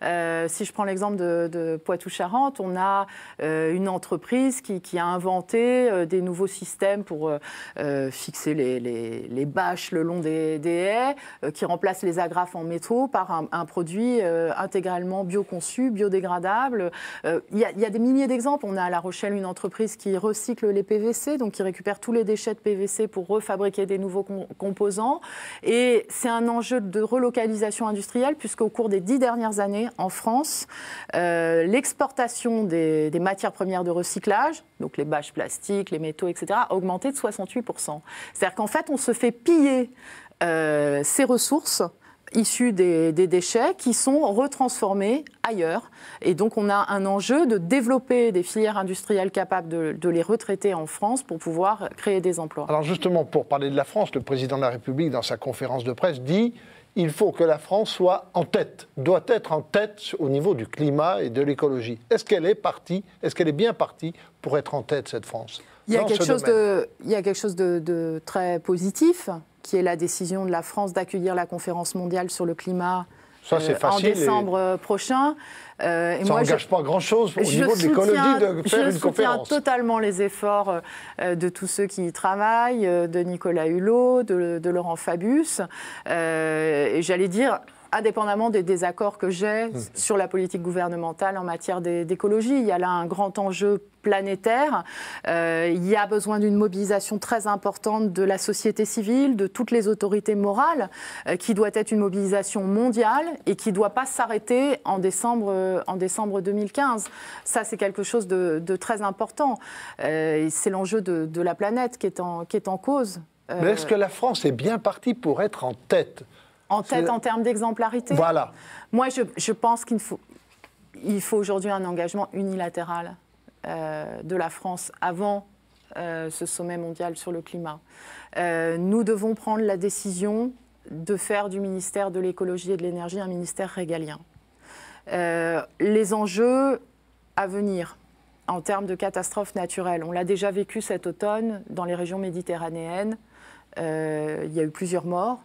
Si je prends l'exemple de Poitou-Charentes, on a une entreprise qui a inventé des nouveaux systèmes pour fixer les bâches le long des haies, qui remplacent les agrafes en métaux par un produit intégralement bioconçu, biodégradable. Il y a des milliers d'exemples. On a à La Rochelle une entreprise qui recycle les PVC, donc qui récupère tous les déchets de PVC pour refabriquer des nouveaux composants. Et c'est un enjeu de relocalisation industrielle, puisqu'au cours des 10 dernières années, en France, l'exportation des matières premières de recyclage, donc les bâches plastiques, les métaux, etc., a augmenté de 68%. C'est-à-dire qu'en fait, on se fait piller ces ressources issus des déchets qui sont retransformés ailleurs. Et donc on a un enjeu de développer des filières industrielles capables de les retraiter en France pour pouvoir créer des emplois. Alors justement, pour parler de la France, le président de la République, dans sa conférence de presse, dit il faut que la France soit en tête, doit être en tête au niveau du climat et de l'écologie. Est-ce qu'elle est bien partie pour être en tête, cette France ? Il y a quelque chose de très positif, qui est la décision de la France d'accueillir la conférence mondiale sur le climat en décembre prochain. Ça n'engage pas grand-chose au niveau de l'écologie de faire une conférence. Je soutiens totalement les efforts de tous ceux qui y travaillent, de Nicolas Hulot, de Laurent Fabius. Et j'allais dire, indépendamment des désaccords que j'ai sur la politique gouvernementale en matière d'écologie, il y a là un grand enjeu planétaire. Il y a besoin d'une mobilisation très importante de la société civile, de toutes les autorités morales, qui doit être une mobilisation mondiale et qui ne doit pas s'arrêter en décembre 2015. Ça, c'est quelque chose de très important. C'est l'enjeu de la planète qui est en cause. Mais est-ce que la France est bien partie pour être en tête ? En tête en termes d'exemplarité ? Voilà. Moi, je pense qu'il faut aujourd'hui un engagement unilatéral de la France avant ce sommet mondial sur le climat. Nous devons prendre la décision de faire du ministère de l'écologie et de l'énergie un ministère régalien. Les enjeux à venir en termes de catastrophes naturelles, on l'a déjà vécu cet automne dans les régions méditerranéennes. Il y a eu plusieurs morts.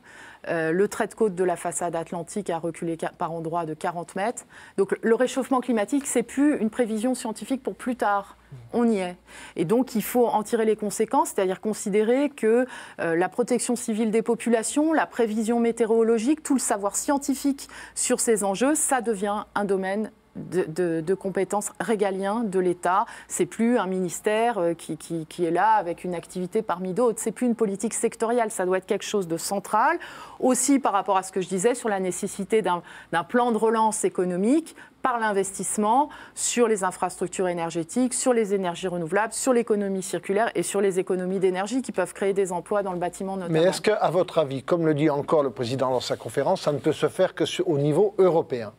Le trait de côte de la façade atlantique a reculé par endroits de 40 mètres. Donc le réchauffement climatique, ce n'est plus une prévision scientifique pour plus tard. On y est. Et donc il faut en tirer les conséquences, c'est-à-dire considérer que la protection civile des populations, la prévision météorologique, tout le savoir scientifique sur ces enjeux, ça devient un domaine de compétences régalien de l'État. C'est plus un ministère qui est là avec une activité parmi d'autres. C'est plus une politique sectorielle. Ça doit être quelque chose de central. Aussi par rapport à ce que je disais sur la nécessité d'un plan de relance économique par l'investissement sur les infrastructures énergétiques, sur les énergies renouvelables, sur l'économie circulaire et sur les économies d'énergie qui peuvent créer des emplois dans le bâtiment notamment. Mais est-ce qu'à votre avis, comme le dit encore le président dans sa conférence, ça ne peut se faire qu'au niveau européen ?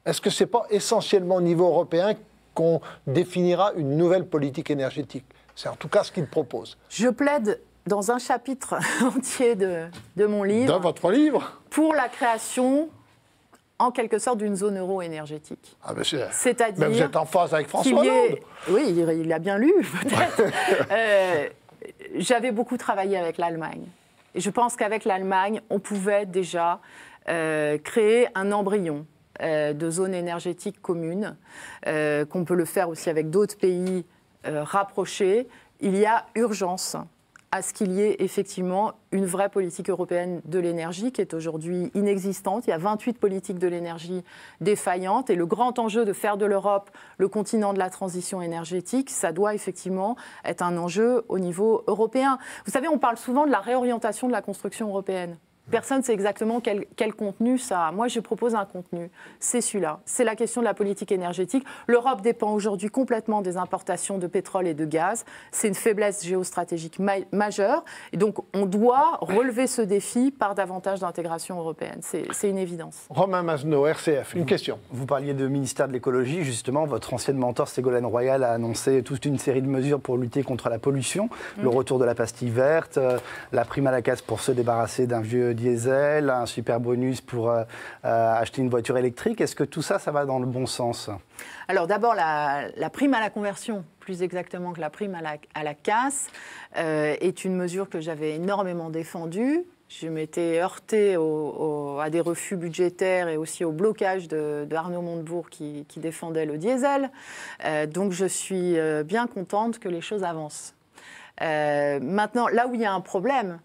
Est-ce que ce n'est pas essentiellement au niveau européen qu'on définira une nouvelle politique énergétique ? C'est en tout cas ce qu'il propose. Je plaide dans un chapitre entier de mon livre. Dans votre livre ? Pour la création, en quelque sorte, d'une zone euro énergétique. Ah ben c'est-à-dire... Mais vous êtes en phase avec François Hollande. Oui, il a bien lu, peut-être. J'avais beaucoup travaillé avec l'Allemagne. Et je pense qu'avec l'Allemagne, on pouvait déjà créer un embryon de zones énergétiques communes, qu'on peut le faire aussi avec d'autres pays rapprochés. Il y a urgence à ce qu'il y ait effectivement une vraie politique européenne de l'énergie qui est aujourd'hui inexistante. Il y a 28 politiques de l'énergie défaillantes et le grand enjeu de faire de l'Europe le continent de la transition énergétique, ça doit effectivement être un enjeu au niveau européen. Vous savez, on parle souvent de la réorientation de la construction européenne. Personne ne sait exactement quel contenu ça a. Moi, je propose un contenu. C'est celui-là. C'est la question de la politique énergétique. L'Europe dépend aujourd'hui complètement des importations de pétrole et de gaz. C'est une faiblesse géostratégique majeure. Et donc, on doit relever ce défi par davantage d'intégration européenne. C'est une évidence. Romain Mazenot, RCF, une question. Vous parliez de ministère de l'écologie. Justement, votre ancienne mentor, Ségolène Royal, a annoncé toute une série de mesures pour lutter contre la pollution. Le retour de la pastille verte, la prime à la casse pour se débarrasser d'un vieux diesel, un super bonus pour acheter une voiture électrique. Est-ce que tout ça, ça va dans le bon sens ? Alors d'abord, la prime à la conversion, plus exactement que la prime à la casse, est une mesure que j'avais énormément défendue. Je m'étais heurtée à des refus budgétaires et aussi au blocage de Arnaud Montebourg qui défendait le diesel. Donc je suis bien contente que les choses avancent. Maintenant, là où il y a un problème,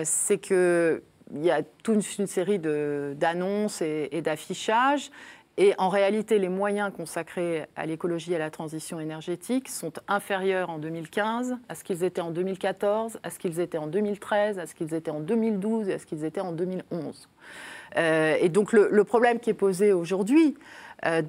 c'est qu'il y a toute une série d'annonces et d'affichages. Et en réalité, les moyens consacrés à l'écologie et à la transition énergétique sont inférieurs en 2015 à ce qu'ils étaient en 2014, à ce qu'ils étaient en 2013, à ce qu'ils étaient en 2012 et à ce qu'ils étaient en 2011. Et donc le problème qui est posé aujourd'hui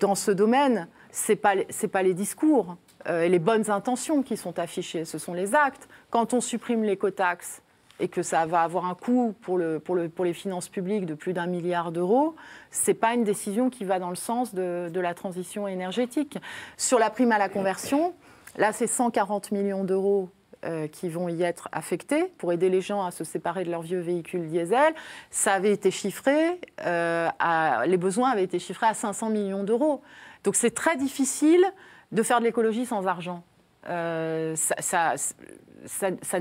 dans ce domaine, c'est pas les discours et les bonnes intentions qui sont affichées, ce sont les actes. Quand on supprime l'écotaxe, et que ça va avoir un coût pour les finances publiques de plus d'1 milliard d'euros, ce n'est pas une décision qui va dans le sens de la transition énergétique. Sur la prime à la conversion, là, c'est 140 millions d'euros qui vont y être affectés pour aider les gens à se séparer de leurs vieux véhicules diesel. Ça avait été chiffré, les besoins avaient été chiffrés à 500 millions d'euros. Donc c'est très difficile de faire de l'écologie sans argent. Ça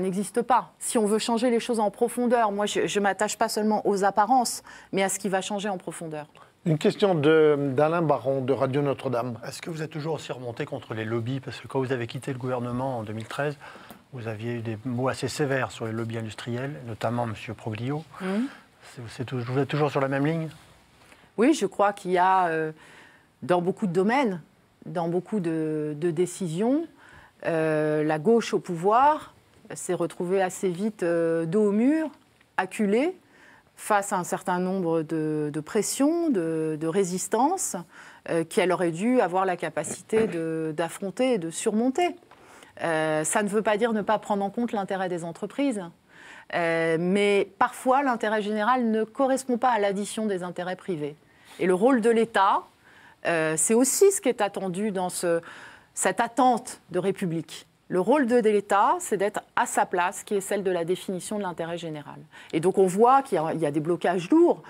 n'existe pas. Si on veut changer les choses en profondeur, moi je ne m'attache pas seulement aux apparences, mais à ce qui va changer en profondeur. Une question d'Alain Baron de Radio Notre-Dame. Est-ce que vous êtes toujours aussi remonté contre les lobbies? Parce que quand vous avez quitté le gouvernement en 2013, vous aviez eu des mots assez sévères sur les lobbies industriels, notamment M. Proglio. Vous êtes toujours sur la même ligne? Oui, je crois qu'il y a, dans beaucoup de domaines, dans beaucoup de décisions, la gauche au pouvoir s'est retrouvée assez vite dos au mur, acculée, face à un certain nombre de pressions, de résistances, qu'elle aurait dû avoir la capacité d'affronter et de surmonter. Ça ne veut pas dire ne pas prendre en compte l'intérêt des entreprises, mais parfois l'intérêt général ne correspond pas à l'addition des intérêts privés. Et le rôle de l'État, c'est aussi ce qui est attendu dans cette attente de République. Le rôle de l'État, c'est d'être à sa place, qui est celle de la définition de l'intérêt général. Et donc on voit qu'il y a des blocages lourds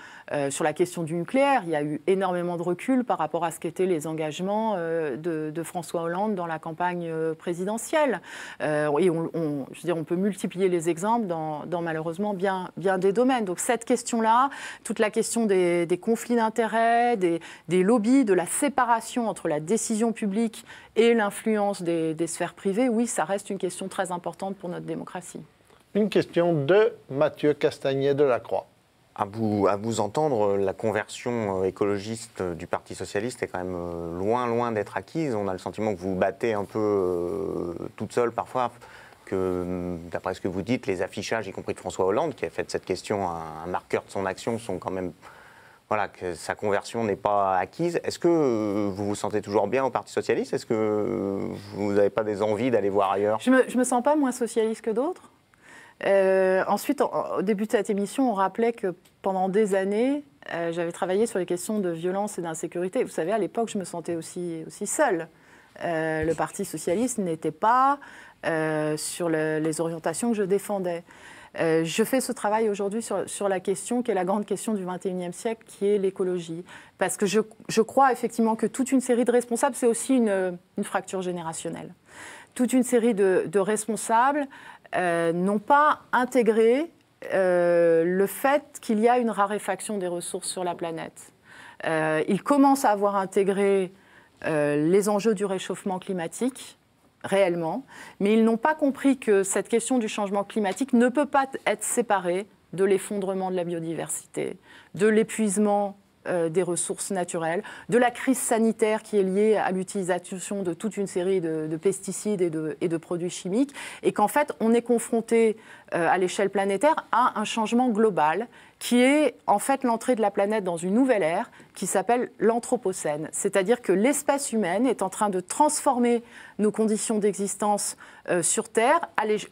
sur la question du nucléaire. Il y a eu énormément de recul par rapport à ce qu'étaient les engagements de François Hollande dans la campagne présidentielle. Et je veux dire, on peut multiplier les exemples dans malheureusement bien des domaines. Donc cette question-là, toute la question des conflits d'intérêts, des lobbies, de la séparation entre la décision publique et l'influence des sphères privées, oui, ça reste une question très importante pour notre démocratie. Une question de Mathieu Castagnet de la Croix. À vous entendre, la conversion écologiste du Parti socialiste est quand même loin d'être acquise. On a le sentiment que vous vous battez un peu toute seule parfois, que d'après ce que vous dites, les affichages, y compris de François Hollande, qui a fait de cette question un marqueur de son action, sont quand même... Voilà, que sa conversion n'est pas acquise. Est-ce que vous vous sentez toujours bien au Parti socialiste? Est-ce que vous n'avez pas des envies d'aller voir ailleurs? Je me sens pas moins socialiste que d'autres. Ensuite, au début de cette émission, on rappelait que pendant des années, j'avais travaillé sur les questions de violence et d'insécurité. Vous savez, à l'époque, je me sentais aussi seule. Le Parti socialiste n'était pas sur les orientations que je défendais. Je fais ce travail aujourd'hui sur la question qui est la grande question du XXIe siècle, qui est l'écologie. Parce que je crois effectivement que toute une série de responsables, c'est aussi une fracture générationnelle. Toute une série de responsables n'ont pas intégré le fait qu'il y a une raréfaction des ressources sur la planète. Ils commencent à avoir intégré les enjeux du réchauffement climatique, réellement, mais ils n'ont pas compris que cette question du changement climatique ne peut pas être séparée de l'effondrement de la biodiversité, de l'épuisement des ressources naturelles, de la crise sanitaire qui est liée à l'utilisation de toute une série de pesticides et de produits chimiques, et qu'en fait, on est confronté à l'échelle planétaire à un changement global qui est en fait l'entrée de la planète dans une nouvelle ère qui s'appelle l'Anthropocène. C'est-à-dire que l'espèce humaine est en train de transformer nos conditions d'existence sur Terre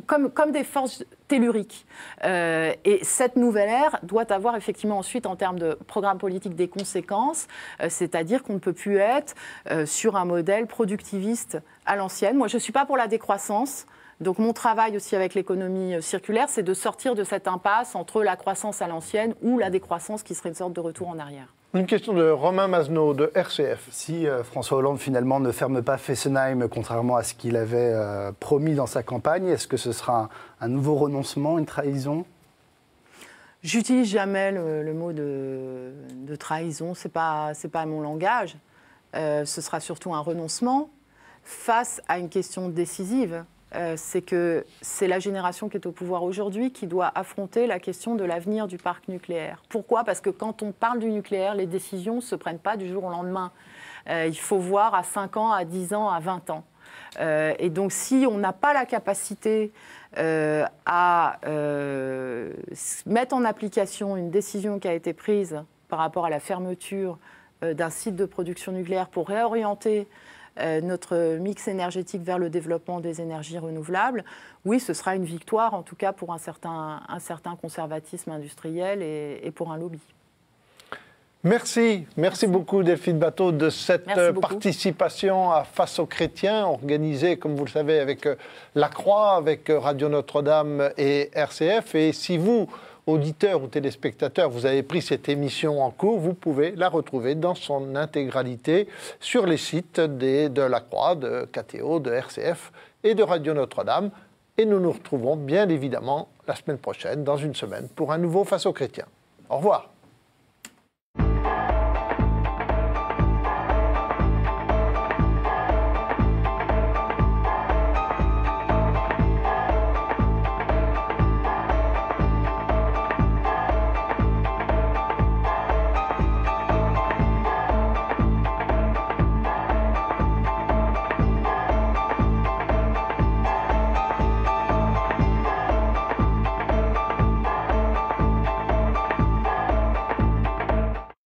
comme des forces telluriques. Et cette nouvelle ère doit avoir effectivement ensuite, en termes de programme politique, des conséquences, c'est-à-dire qu'on ne peut plus être sur un modèle productiviste à l'ancienne. Moi, je ne suis pas pour la décroissance. Donc mon travail aussi avec l'économie circulaire, c'est de sortir de cette impasse entre la croissance à l'ancienne ou la décroissance qui serait une sorte de retour en arrière. Une question de Romain Mazenot de RCF. Si François Hollande finalement ne ferme pas Fessenheim, contrairement à ce qu'il avait promis dans sa campagne, est-ce que ce sera un nouveau renoncement, une trahison? J'utilise jamais le mot de trahison, c'est pas mon langage. Ce sera surtout un renoncement face à une question décisive. C'est que c'est la génération qui est au pouvoir aujourd'hui qui doit affronter la question de l'avenir du parc nucléaire. Pourquoi? Parce que quand on parle du nucléaire, les décisions ne se prennent pas du jour au lendemain. Il faut voir à 5 ans, à 10 ans, à 20 ans. Et donc si on n'a pas la capacité à mettre en application une décision qui a été prise par rapport à la fermeture d'un site de production nucléaire pour réorienter notre mix énergétique vers le développement des énergies renouvelables, oui, ce sera une victoire, en tout cas pour un certain conservatisme industriel et pour un lobby. Merci beaucoup Delphine Batho de cette participation à Face aux chrétiens, organisée, comme vous le savez, avec La Croix, avec Radio Notre-Dame et RCF. Et si vous, auditeurs ou téléspectateurs, vous avez pris cette émission en cours, vous pouvez la retrouver dans son intégralité sur les sites de La Croix, de KTO, de RCF et de Radio Notre-Dame. Et nous nous retrouvons bien évidemment la semaine prochaine, dans une semaine, pour un nouveau Face aux chrétiens. Au revoir.